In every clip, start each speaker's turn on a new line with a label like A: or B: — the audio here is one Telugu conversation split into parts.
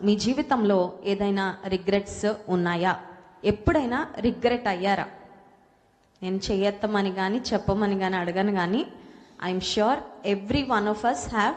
A: మీ జీవితంలో ఏదైనా రిగ్రెట్స్ ఉన్నాయా? ఎప్పుడైనా రిగ్రెట్ అయ్యారా? నేను చేయత్తమని కానీ చెప్పమని కానీ అడగను, కానీ I'm sure every one of us have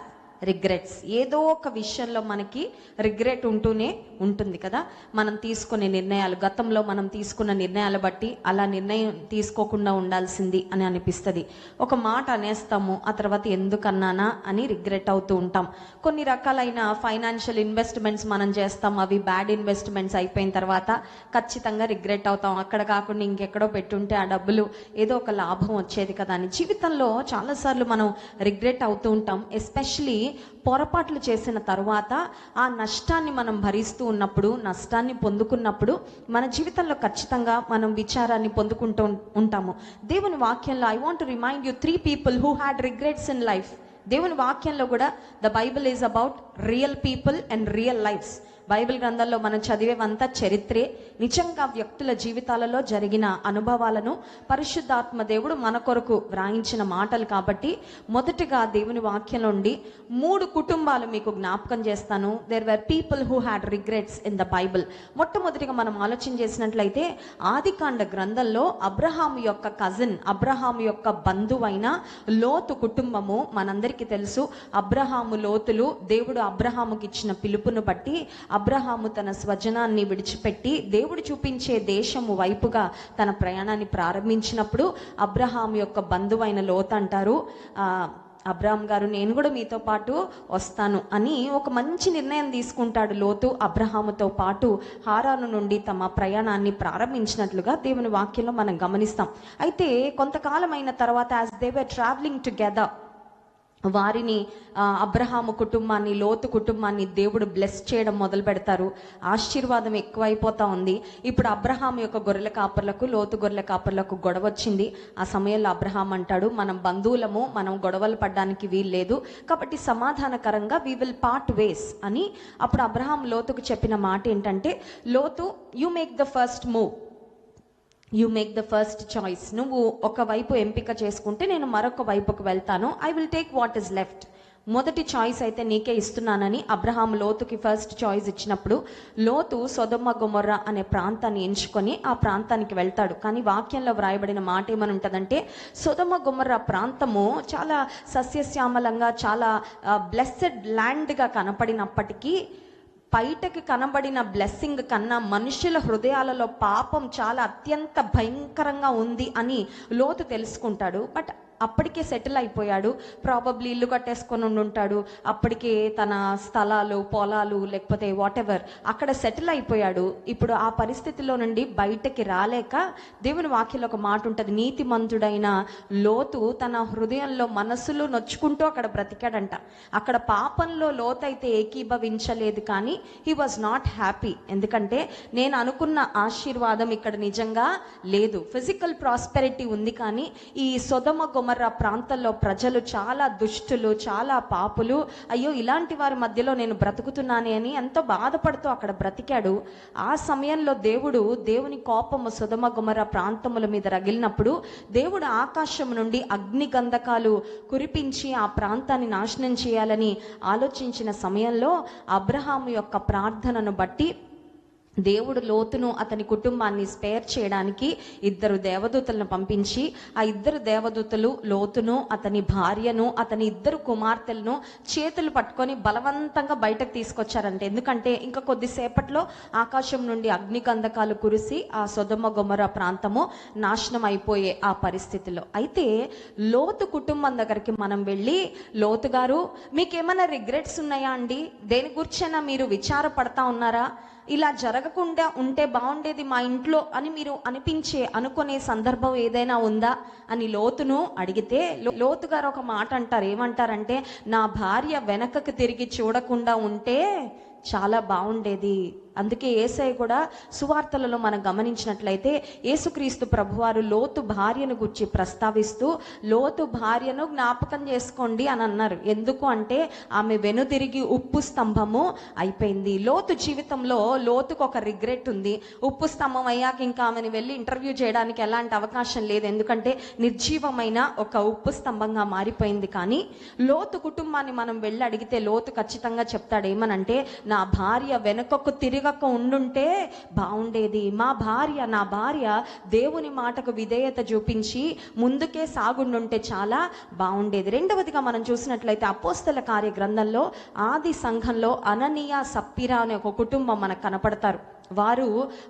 A: regrets. ఏదో ఒక విషయంలో మనకి రిగ్రెట్ ఉంటూనే ఉంటుంది కదా. మనం తీసుకునే నిర్ణయాలు, గతంలో మనం తీసుకున్న నిర్ణయాలు బట్టి అలా నిర్ణయం తీసుకోకుండా ఉండాల్సింది అని అనిపిస్తుంది. ఒక మాట అనేస్తాము, ఆ తర్వాత ఎందుకన్నానా అని రిగ్రెట్ అవుతూ ఉంటాం. కొన్ని రకాలైన ఫైనాన్షియల్ ఇన్వెస్ట్మెంట్స్ మనం చేస్తాం, అవి బ్యాడ్ ఇన్వెస్ట్మెంట్స్ అయిపోయిన తర్వాత ఖచ్చితంగా రిగ్రెట్ అవుతాం. అక్కడ కాకుండా ఇంకెక్కడో పెట్టుంటే ఆ డబ్బులు ఏదో ఒక లాభం వచ్చేది కదా అని. జీవితంలో చాలాసార్లు మనం రిగ్రెట్ అవుతూ ఉంటాం. ఎస్పెషలీ పొరపాట్లు చేసిన తర్వాత ఆ నష్టాన్ని మనం భరిస్తూ ఉన్నప్పుడు, నష్టాన్ని పొందుకున్నప్పుడు మన జీవితంలో ఖచ్చితంగా మనం విచారాన్ని పొందుకుంటూ ఉంటాము. దేవుని వాక్యంలో I want to remind you 3 people who had regrets in life. దేవుని వాక్యంలో కూడా the Bible is about real people and real lifes. Bible గ్రంథంలో మనం చదివేవంతా చరిత్రే, నిజంగా వ్యక్తుల జీవితాలలో జరిగిన అనుభవాలను పరిశుద్ధాత్మ దేవుడు మన కొరకు వ్రాయించిన మాటలు. కాబట్టి మొదటిగా దేవుని వాక్యం నుండి 3 కుటుంబాలు మీకు జ్ఞాపకం చేస్తాను. There were people who had regrets in the Bible. మొట్టమొదటిగా మనం ఆలోచన చేసినట్లయితే ఆదికాండ గ్రంథంలో అబ్రహాము యొక్క కజిన్, అబ్రహాము యొక్క బంధువైన లోతు కుటుంబము మనందరికీ తెలుసు. అబ్రహాము లోతులు దేవుడు అబ్రహాముకి ఇచ్చిన పిలుపును బట్టి అబ్రహాము తన స్వజనాన్ని విడిచిపెట్టి దేవుడు చూపించే దేశము వైపుగా తన ప్రయాణాన్ని ప్రారంభించినప్పుడు అబ్రహాము యొక్క బంధువైన లోతు అంటారు, అబ్రహాం గారు నేను కూడా మీతో పాటు వస్తాను అని ఒక మంచి నిర్ణయం తీసుకుంటాడు. లోతు అబ్రహాముతో పాటు హారాను నుండి తమ ప్రయాణాన్ని ప్రారంభించినట్లుగా దేవుని వాక్యంలో మనం గమనిస్తాం. అయితే కొంతకాలం అయిన తర్వాత as they were travelling together, వారిని అబ్రహాము కుటుంబాన్ని, లోతు కుటుంబాన్ని దేవుడు బ్లెస్ చేయడం మొదలు పెడతారు. ఆశీర్వాదం ఎక్కువైపోతా ఉంది. ఇప్పుడు అబ్రహాము యొక్క గొర్రెల కాపర్లకు, లోతు గొర్రెల కాపర్లకు గొడవ వచ్చింది. ఆ సమయంలో అబ్రహాం అంటాడు, మనం బంధువులము, మనం గొడవలు పడడానికి వీల్లేదు, కాబట్టి సమాధానకరంగా వి విల్ పార్ట్ వేస్ అని. అప్పుడు అబ్రహాం లోతుకు చెప్పిన మాట ఏంటంటే, లోతు you make the first move, you make the first choice. నువ్వు ఒకవైపు ఎంపిక చేసుకుంటే నేను మరొక వైపుకు వెళ్తాను. I will take what is left. మొదటి చాయిస్ అయితే నీకే ఇస్తున్నానని అబ్రహాం లోతుకి ఫస్ట్ చాయిస్ ఇచ్చినప్పుడు లోతు సొదొమ గొమొర్రా అనే ప్రాంతాన్ని ఎంచుకొని ఆ ప్రాంతానికి వెళ్తాడు. కానీ వాక్యంలో వ్రాయబడిన మాట ఏమని ఉంటుందంటే, సొదొమ గొమొర్రా ప్రాంతము చాలా సస్యశ్యామలంగా, చాలా బ్లెస్సెడ్ ల్యాండ్గా కనపడినప్పటికీ బయటకి కనబడిన బ్లెస్సింగ్ కన్నా మనుషుల హృదయాలలో పాపం చాలా అత్యంత భయంకరంగా ఉంది అని లోతు తెలుసుకుంటాడు. బట్ అప్పటికే సెటిల్ అయిపోయాడు. ప్రాబబ్లీ ఇల్లు కట్టేసుకొని ఉంటాడు. అప్పటికే తన స్థలాలు, పొలాలు, లేకపోతే వాట్ ఎవర్ అక్కడ సెటిల్ అయిపోయాడు. ఇప్పుడు ఆ పరిస్థితిలో నుండి బయటకి రాలేక దేవుని వాక్యంలో ఒక మాట ఉంటుంది, నీతిమంతుడైన లోతు తన హృదయంలో మనసులో నొచ్చుకుంటూ అక్కడ బ్రతికాడంట. అక్కడ పాపంలో లోతు అయితే ఏకీభవించలేదు, కానీ హీ వాజ్ నాట్ హ్యాపీ. ఎందుకంటే నేను అనుకున్న ఆశీర్వాదం ఇక్కడ నిజంగా లేదు. ఫిజికల్ ప్రాస్పెరిటీ ఉంది, కానీ ఈ సొదొమ గొమొర్రా ప్రాంతంలో ప్రజలు చాలా దుష్టులు, చాలా పాపులు. అయ్యో ఇలాంటి వారి మధ్యలో నేను బ్రతుకుతున్నానే అని ఎంతో బాధపడుతూ అక్కడ బ్రతికాడు. ఆ సమయంలో దేవుని కోపము సొదొమ గొమొర్రా ప్రాంతముల మీద రగిలినప్పుడు దేవుడు ఆకాశం నుండి అగ్ని గంధకాలు కురిపించి ఆ ప్రాంతాన్ని నాశనం చేయాలని ఆలోచించిన సమయంలో అబ్రహాము యొక్క ప్రార్థనను బట్టి దేవుడు లోతును అతని కుటుంబాన్ని స్పేర్ చేయడానికి 2 దేవదూతలను పంపించి, ఆ 2 దేవదూతలు లోతును, అతని భార్యను, అతని 2 కుమార్తెలను చేతులు పట్టుకొని బలవంతంగా బయటకు తీసుకొచ్చారంటే. ఎందుకంటే ఇంకా కొద్దిసేపట్లో ఆకాశం నుండి అగ్ని గంధకాలు కురిసి ఆ సొదొమ గొమొర్రా ప్రాంతము నాశనం అయిపోయే ఆ పరిస్థితిలో. అయితే లోతు కుటుంబం దగ్గరికి మనం వెళ్ళి, లోతు గారు మీకేమైనా రిగ్రెట్స్ ఉన్నాయా అండి? దేని గురించైనా మీరు విచారపడతా ఉన్నారా? ఇలా జరగకుండా ఉంటే బాగుండేది మా ఇంట్లో అని మీరు అనుకునే సందర్భం ఏదైనా ఉందా అని లోతును అడిగితే, లోతు గారు ఒక మాట అంటారు. ఏమంటారంటే, నా భార్య వెనకకు తిరిగి చూడకుండా ఉంటే చాలా బాగుండేది. అందుకే యేసయ్య కూడా సువార్తలలో మనం గమనించినట్లయితే యేసుక్రీస్తు ప్రభువారు లోతు భార్యను గురించి ప్రస్తావిస్తూ, లోతు భార్యను జ్ఞాపకం చేసుకోండి అని అన్నారు. ఎందుకు అంటే ఆమె వెనుదిరిగి ఉప్పు స్తంభము అయిపోయింది. లోతు జీవితంలో లోతుకు ఒక రిగ్రెట్ ఉంది. ఉప్పు స్తంభం అయ్యాక ఇంకా ఆమెను వెళ్ళి ఇంటర్వ్యూ చేయడానికి ఎలాంటి అవకాశం లేదు. ఎందుకంటే నిర్జీవమైన ఒక ఉప్పు స్తంభంగా మారిపోయింది. కానీ లోతు కుటుంబాన్ని మనం వెళ్ళి అడిగితే లోతు ఖచ్చితంగా చెప్తాడు. ఏమనంటే, నా భార్య వెనుకకు తిరగక ఉండుంటే బాగుండేది, నా భార్య దేవుని మాటకు విధేయత చూపించి ముందుకే సాగుండుంటే చాలా బాగుండేది. రెండవదిగా మనం చూసినట్లయితే అపోస్తల కార్య గ్రంథంలో ఆది సంఘంలో అననీయ సప్పీరా అనే ఒక కుటుంబం మనకు కనపడతారు.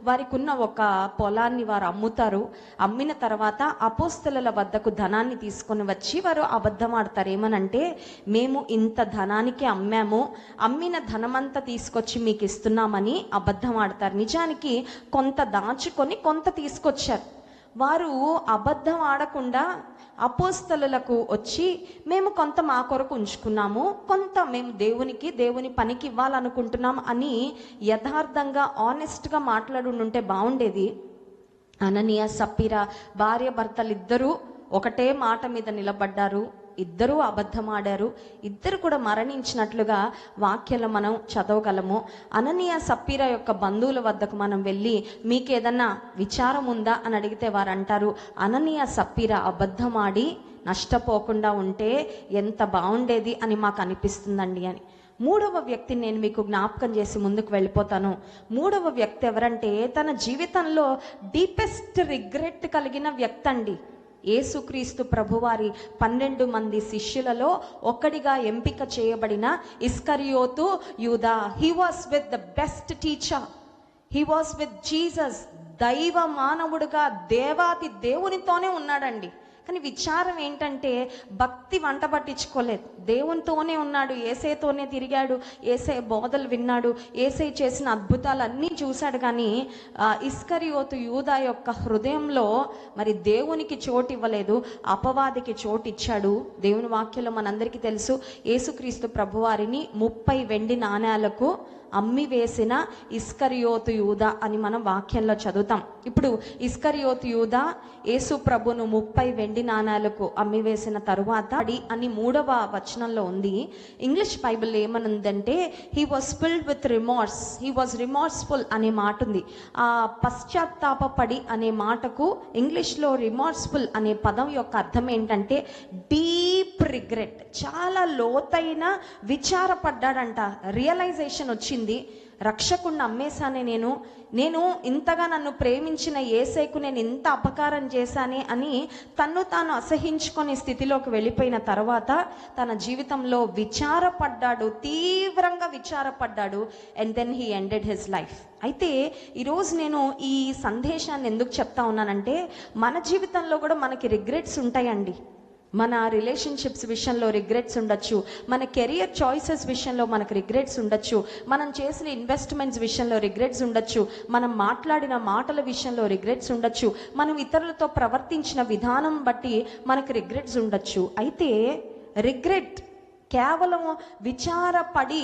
A: వారికి ఉన్న ఒక పొలాన్ని వారు అమ్ముతారు. అమ్మిన తర్వాత అపోస్తలుల వద్దకు ధనాన్ని తీసుకొని వచ్చి వారు అబద్ధం ఆడతారు. ఏమనంటే, మేము ఇంత ధనానికి అమ్మాము, అమ్మిన ధనమంతా తీసుకొచ్చి మీకు ఇస్తున్నామని అబద్ధం ఆడతారు. నిజానికి కొంత దాచుకొని కొంత తీసుకొచ్చారు. వారు అబద్ధం ఆడకుండా అపోస్తలులకు వచ్చి, మేము కొంత మా కొరకు ఉంచుకున్నాము, కొంత మేము దేవుని పనికి ఇవ్వాలనుకుంటున్నాం అని యథార్థంగా ఆనెస్ట్గా మాట్లాడుంటే బాగుండేది. అననీయ సప్పీరా భార్య భర్తలు ఇద్దరూ ఒకటే మాట మీద నిలబడ్డారు. ఇద్దరూ అబద్ధం ఆడారు. ఇద్దరు కూడా మరణించినట్లుగా వాక్యాలు మనం చదవగలము. అననీయ సప్పీరా యొక్క బంధువుల వద్దకు మనం వెళ్ళి, మీకు ఏదన్నా విచారం ఉందా అని అడిగితే వారు అంటారు, అననీయ సప్పీరా అబద్ధం ఆడి నష్టపోకుండా ఉంటే ఎంత బాగుండేది అని మాకు అనిపిస్తుందండి అని. మూడవ వ్యక్తిని నేను మీకు జ్ఞాపకం చేసి ముందుకు వెళ్ళిపోతాను. మూడవ వ్యక్తి ఎవరంటే, తన జీవితంలో డీపెస్ట్ రిగ్రెట్ కలిగిన వ్యక్తి అండి. యేసుక్రీస్తు ప్రభువారి 12 మంది శిష్యులలో ఒకడిగా ఎంపిక చేయబడిన ఇస్కరియోతు యూదా. He was with the best teacher, he was with Jesus. దైవ మానవుడుగా దేవాది దేవునితోనే ఉన్నాడండి. కానీ విచారం ఏంటంటే, భక్తి వంట పట్టించుకోలేదు. దేవునితోనే ఉన్నాడు, ఏసైతోనే తిరిగాడు, ఏసై బోధలు విన్నాడు, ఏసై చేసిన అద్భుతాలన్నీ చూశాడు. కానీ ఇస్కరియోతు యూదా యొక్క హృదయంలో మరి దేవునికి చోటు ఇవ్వలేదు, అపవాదికి చోటు ఇచ్చాడు. దేవుని వాక్యంలో మనందరికీ తెలుసు, యేసుక్రీస్తు ప్రభువారిని 30 వెండి నాణేలకు అమ్మి వేసిన ఇస్కరియోతు యూదా అని మనం వాక్యంలో చదువుతాం. ఇప్పుడు ఇస్కరియోతు యూదా యేసు ప్రభును 30 వెండి నాణాలకు అమ్మి వేసిన తరువాత అని 3వ వచనంలో ఉంది. ఇంగ్లీష్ బైబిల్ ఏమనుందంటే, he was filled with remorse, he was remorseful అనే మాట ఉంది. ఆ పశ్చాత్తాపడి అనే మాటకు ఇంగ్లీష్లో రిమార్స్ఫుల్ అనే పదం యొక్క అర్థం ఏంటంటే డీప్ రిగ్రెట్. చాలా లోతైన విచారపడ్డాడంట. రియలైజేషన్ వచ్చింది, రక్షకుణ్ణి అమ్మేశానే నేను ఇంతగా నన్ను ప్రేమించిన యేసయ్యకు నేను ఇంత అపకారం చేశానే అని తన్ను తాను అసహించుకునే స్థితిలోకి వెళ్ళిపోయిన తర్వాత తన జీవితంలో విచారపడ్డాడు, తీవ్రంగా విచారపడ్డాడు. And then he ended his life. అయితే ఈరోజు నేను ఈ సందేశాన్ని ఎందుకు చెప్తా ఉన్నానంటే, మన జీవితంలో కూడా మనకి రిగ్రెట్స్ ఉంటాయండి. మన రిలేషన్షిప్స్ విషయంలో రిగ్రెట్స్ ఉండొచ్చు, మన కెరియర్ చాయిసెస్ విషయంలో మనకు రిగ్రెట్స్ ఉండొచ్చు, మనం చేసిన ఇన్వెస్ట్మెంట్స్ విషయంలో రిగ్రెట్స్ ఉండొచ్చు, మనం మాట్లాడిన మాటల విషయంలో రిగ్రెట్స్ ఉండొచ్చు, మనం ఇతరులతో ప్రవర్తించిన విధానం బట్టి మనకు రిగ్రెట్స్ ఉండొచ్చు. అయితే రిగ్రెట్ కేవలం విచారపడి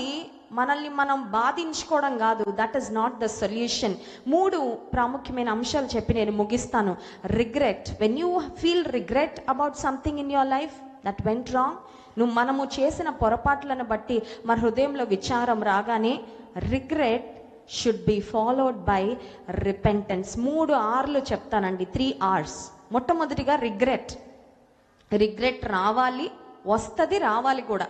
A: మనల్ని మనం బాధించుకోవడం కాదు. That is not the solution. 3 ప్రాముఖ్యమైన అంశాలు చెప్పి నేను ముగిస్తాను. Regret, when you feel regret about something in your life that went wrong, మనము చేసిన పొరపాట్లను బట్టి మన హృదయంలో విచారం రాగానే regret should be followed by repentance. 3 R'లు చెప్తానండి, 3 R's. మొట్టమొదటిగా రిగ్రెట్ రావాలి, వస్తుంది, రావాలి కూడా.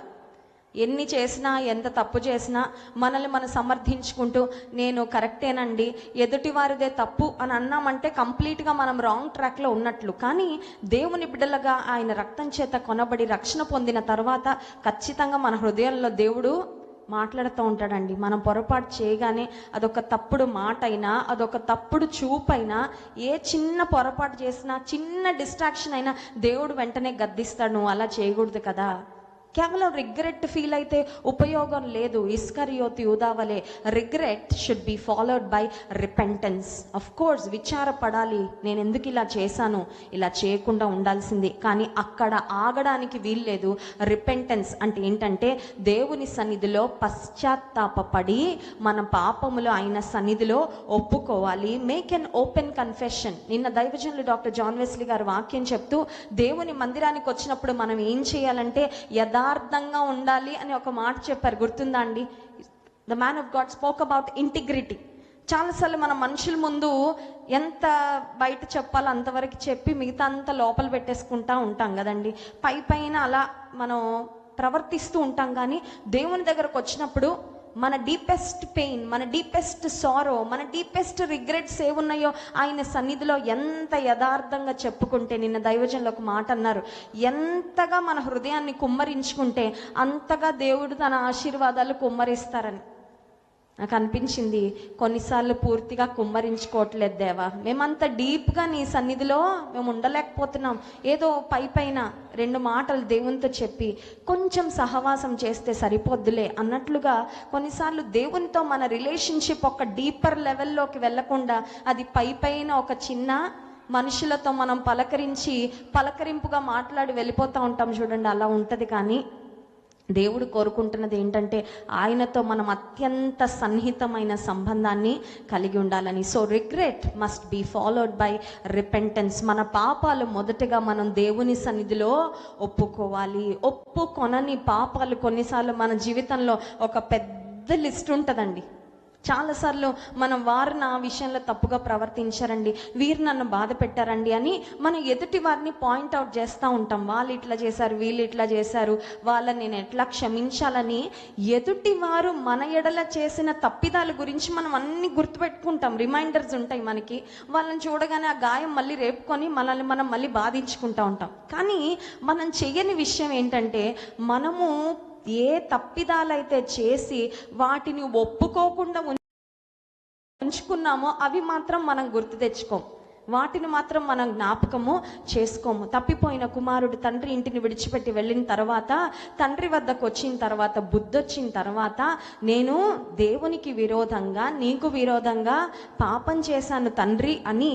A: ఎన్ని చేసినా, ఎంత తప్పు చేసినా మనల్ని మనం సమర్థించుకుంటూ నేను కరెక్టేనండి, ఎదుటి వారిదే తప్పు అని అన్నామంటే కంప్లీట్గా మనం రాంగ్ ట్రాక్లో ఉన్నట్లు. కానీ దేవుని బిడ్డలుగా ఆయన రక్తం చేత కొనబడి రక్షణ పొందిన తర్వాత ఖచ్చితంగా మన హృదయంలో దేవుడు మాట్లాడుతూ ఉంటాడండి. మనం పొరపాటు చేయగానే అదొక తప్పుడు మాట అయినా, అదొక తప్పుడు చూపైనా, ఏ చిన్న పొరపాటు చేసినా, చిన్న డిస్ట్రాక్షన్ అయినా దేవుడు వెంటనే గద్దిస్తాడు, నువ్వు అలా చేయకూడదు కదా. కేవలం రిగ్రెట్ ఫీల్ అయితే ఉపయోగం లేదు. ఇస్కరియోతు యూదా వలె regret should be followed by repentance. Of course విచారపడాలి, నేను ఎందుకు ఇలా చేశాను, ఇలా చేయకుండా ఉండాల్సింది. కానీ అక్కడ ఆగడానికి వీల్లేదు. రిపెంటెన్స్ అంటే ఏంటంటే దేవుని సన్నిధిలో పశ్చాత్తాపపడి మన పాపములు ఆయన సన్నిధిలో ఒప్పుకోవాలి. Make an open confession. నిన్న దైవజనులు డాక్టర్ జాన్ వెస్లీ గారు వాక్యం చెప్తూ దేవుని మందిరానికి వచ్చినప్పుడు మనం ఏం చేయాలంటే యథార్థంగా ఉండాలి అని ఒక మాట చెప్పారు, గుర్తుందా అండి? The man of God spoke about integrity. చాలాసార్లు మనం మనుషుల ముందు ఎంత బయట చెప్పాలో అంతవరకు చెప్పి మిగతా అంతా లోపల పెట్టేసుకుంటా ఉంటాం కదండి. పైన అలా మనం ప్రవర్తిస్తూ ఉంటాం. కానీ దేవుని దగ్గరకు వచ్చినప్పుడు మన డీపెస్ట్ పెయిన్, మన డీపెస్ట్ సారో, మన డీపెస్ట్ రిగ్రెట్స్ ఏమున్నాయో ఆయన సన్నిధిలో ఎంత యథార్థంగా చెప్పుకుంటే, నిన్న దైవజనులు ఒక మాట అన్నారు, ఎంతగా మన హృదయాన్ని కుమ్మరించుకుంటే అంతగా దేవుడు తన ఆశీర్వాదాలు కుమ్మరిస్తారని. నాకు అనిపించింది, కొన్నిసార్లు పూర్తిగా కుమ్మరించుకోవట్లేదు దేవా, మేమంత డీప్గా నీ సన్నిధిలో మేము ఉండలేకపోతున్నాం. ఏదో పైన 2 మాటలు దేవునితో చెప్పి కొంచెం సహవాసం చేస్తే సరిపోద్దులే అన్నట్లుగా కొన్నిసార్లు దేవునితో మన రిలేషన్షిప్ ఒక డీపర్ లెవెల్లోకి వెళ్లకుండా అది పైన ఒక చిన్న మనుషులతో మనం పలకరింపుగా మాట్లాడి వెళ్ళిపోతూ ఉంటాం చూడండి, అలా ఉంటుంది. కానీ దేవుడు కోరుకుంటున్నది ఏంటంటే ఆయనతో మనం అత్యంత సన్నిహితమైన సంబంధాన్ని కలిగి ఉండాలని. So regret must be followed by repentance. మన పాపాలు మొదటగా మనం దేవుని సన్నిధిలో ఒప్పుకోవాలి. ఒప్పుకొనని పాపాలు కొన్నిసార్లు మన జీవితంలో ఒక పెద్ద లిస్ట్ ఉంటుందండి. చాలాసార్లు మనం వారు నా విషయంలో తప్పుగా ప్రవర్తించారండి, వీరు నన్ను బాధ పెట్టారండి అని మనం ఎదుటి వారిని పాయింట్అవుట్ చేస్తూ ఉంటాం. వాళ్ళు ఇట్లా చేశారు, వీళ్ళు ఇట్లా చేశారు, వాళ్ళని నేను ఎట్లా క్షమించాలని. ఎదుటి వారు మన ఎడల చేసిన తప్పిదాల గురించి మనం అన్ని గుర్తుపెట్టుకుంటాం, రిమైండర్స్ ఉంటాయి మనకి. వాళ్ళని చూడగానే ఆ గాయం మళ్ళీ రేపుకొని మనల్ని మనం మళ్ళీ బాధించుకుంటూ ఉంటాం. కానీ మనం చెయ్యని విషయం ఏంటంటే, మనము ఏ తప్పిదాలైతే చేసి వాటిని ఒప్పుకోకుండా ఉంచుకున్నామో అవి మాత్రం మనం గుర్తు తెచ్చుకోం, వాటిని మాత్రం మనం జ్ఞాపకము చేసుకోము. తప్పిపోయిన కుమారుడు తండ్రి ఇంటిని విడిచిపెట్టి వెళ్ళిన తర్వాత, తండ్రి వద్దకు వచ్చిన తర్వాత, బుద్ధొచ్చిన తర్వాత, నేను దేవునికి విరోధంగా, నీకు విరోధంగా పాపం చేశాను తండ్రి అని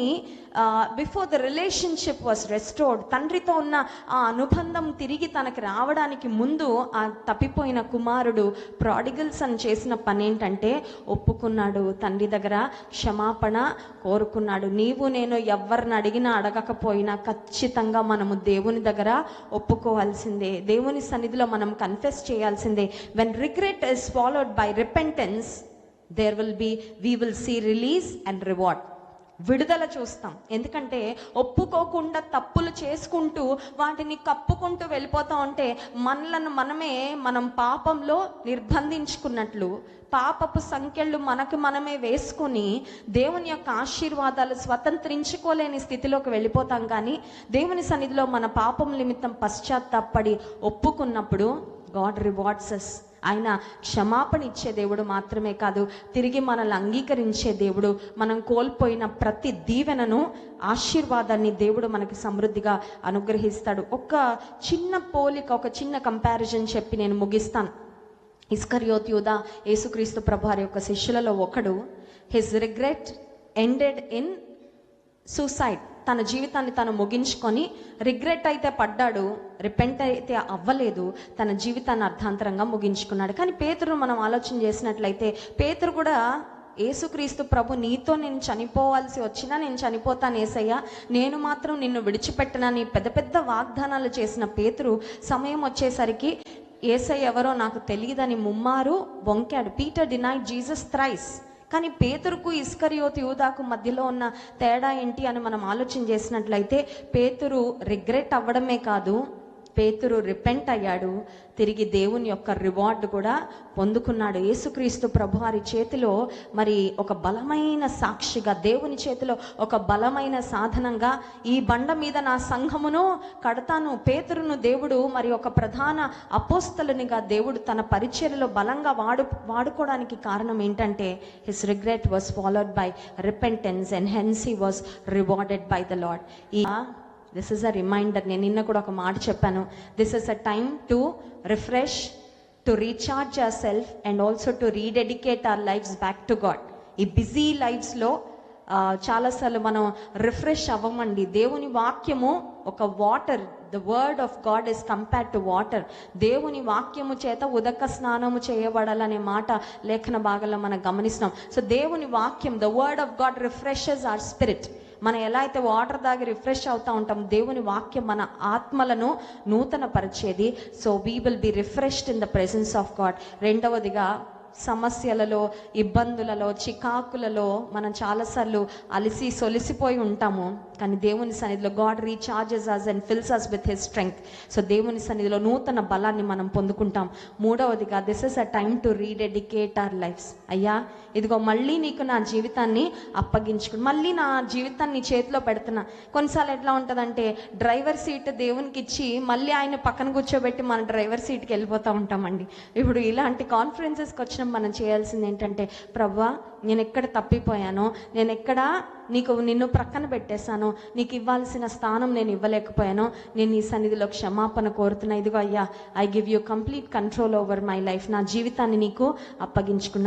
A: before the relationship was restored, తండ్రితో ఉన్న ఆ అనుబంధం తిరిగి తనకి రావడానికి ముందు ఆ తప్పిపోయిన కుమారుడు ప్రాడిగల్ సన్ చేసిన పని ఏంటంటే ఒప్పుకున్నాడు, తండ్రి దగ్గర క్షమాపణ కోరుకున్నాడు. నీవు నేను ఎవరిని అడిగినా అడగకపోయినా ఖచ్చితంగా మనము దేవుని దగ్గర ఒప్పుకోవాల్సిందే, దేవుని సన్నిధిలో మనం కన్ఫెస్ చేయాల్సిందే. When regret is followed by repentance, we will see release and reward. విడుదల చూస్తాం. ఎందుకంటే ఒప్పుకోకుండా తప్పులు చేసుకుంటూ వాటిని కప్పుకుంటూ వెళ్ళిపోతూ ఉంటే మనం పాపంలో నిర్బంధించుకున్నట్లు, పాపపు సంఖ్యలు మనమే వేసుకుని దేవుని యొక్క ఆశీర్వాదాలు స్వతంత్రించుకోలేని స్థితిలోకి వెళ్ళిపోతాం. కానీ దేవుని సన్నిధిలో మన పాపం నిమిత్తం పశ్చాత్తాపడి ఒప్పుకున్నప్పుడు గాడ్ రివార్డ్స్ us. ఆయన క్షమాపణ ఇచ్చే దేవుడు మాత్రమే కాదు, తిరిగి మనల్ని అంగీకరించే దేవుడు. మనం కోల్పోయిన ప్రతి దీవెనను, ఆశీర్వాదాన్ని దేవుడు మనకి సమృద్ధిగా అనుగ్రహిస్తాడు. ఒక చిన్న పోలిక, ఒక చిన్న కంపారిజన్ చెప్పి నేను ముగిస్తాను. ఇస్కరియోతు యూదా యేసుక్రీస్తు ప్రభువారి యొక్క శిష్యులలో ఒకడు. His regret ended in suicide. తన జీవితాన్ని తను ముగించుకొని, రిగ్రెట్ అయితే పడ్డాడు, రిపెంట్ అయితే అవ్వలేదు, తన జీవితాన్ని అర్థాంతరంగా ముగించుకున్నాడు. కానీ పేతురు మనం ఆలోచన చేసినట్లయితే, పేతురు కూడా యేసుక్రీస్తు ప్రభు, నీతో నేను చనిపోవాల్సి వచ్చినా నేను చనిపోతాను యేసయ్యా, నేను మాత్రం నిన్ను విడిచిపెట్టనని పెద్ద పెద్ద వాగ్దానాలు చేసిన పేతురు సమయం వచ్చేసరికి యేసయ్య ఎవరో నాకు తెలియదని ముమ్మారు వంకాడు. Peter denied Jesus thrice. కానీ పేతురుకు ఇస్కరియోతు యూదాకు మధ్యలో ఉన్న తేడా ఏంటి అని మనం ఆలోచన చేసినట్లయితే, పేతురు రిగ్రెట్ అవ్వడమే కాదు, పేతురు రిపెంట్ అయ్యాడు, తిరిగి దేవుని యొక్క రివార్డు కూడా పొందుకున్నాడు. యేసుక్రీస్తు ప్రభువారి చేతిలో మరి ఒక బలమైన సాక్షిగా, దేవుని చేతిలో ఒక బలమైన సాధనంగా, ఈ బండ మీద నా సంఘమును కడతాను. పేతురును దేవుడు మరి ఒక ప్రధాన అపోస్తలునిగా దేవుడు తన పరిచర్యలో బలంగా వాడుకోవడానికి కారణం ఏంటంటే, his regret was followed by repentance and hence he was rewarded by the Lord. This is a reminder. నేను నిన్న కూడా ఒక మాట చెప్పాను, this is a time to refresh, to recharge our self and also to rededicate our lifes back to God. ఈ బిజీ లైఫ్స్లో చాలాసార్లు మనం రిఫ్రెష్ అవ్వమండి. దేవుని వాక్యము ఒక water, the word of God is compared to water. దేవుని వాక్యము చేత ఉదక స్నానము చేయబడాలనే మాట లేఖన భాగంలో మనం గమనిస్తున్నాం. సో దేవుని వాక్యం, the word of God refreshes hour spirit. మనం ఎలా అయితే వాటర్ దాగి రిఫ్రెష్ అవుతూ ఉంటాం, దేవుని వాక్యం మన ఆత్మలను నూతన పరిచేది. So we will be refreshed in the presence of God. రెండవదిగా, సమస్యలలో, ఇబ్బందులలో, చికాకులలో మనం చాలాసార్లు అలిసి సొలిసిపోయి ఉంటాము. కానీ దేవుని సన్నిధిలో God recharges us and fills us with his strength. So దేవుని సన్నిధిలో నూతన బలాన్ని మనం పొందుకుంటాం. మూడవదిగా, this is a time to rededicate our lifes. అయ్యా, ఇదిగో మళ్ళీ నీకు నా జీవితాన్ని అప్పగించుకుని, మళ్ళీ నా జీవితాన్ని నీ చేతిలో పెడుతున్నా. కొన్నిసార్లు ఎట్లా ఉంటుందంటే, డ్రైవర్ సీట్ దేవునికి ఇచ్చి మళ్ళీ ఆయన పక్కన కూర్చోబెట్టి మన డ్రైవర్ సీట్కి వెళ్ళిపోతూ ఉంటామండి. ఇప్పుడు ఇలాంటి కాన్ఫరెన్సెస్కి వచ్చిన మనం చేయాల్సింది ఏంటంటే, ప్రభువా, నేను ఎక్కడ తప్పిపోయానో, నేను ఎక్కడ నిన్ను ప్రక్కన పెట్టేశానో, నీకు ఇవ్వాల్సిన స్థానం నేను ఇవ్వలేకపోయానో, నేను నీ సన్నిధిలో క్షమాపణ కోరుతున్నా. ఇదిగో అయ్యా, I give you complete control over my life. నా జీవితాన్ని నీకు అప్పగించుకున్నా.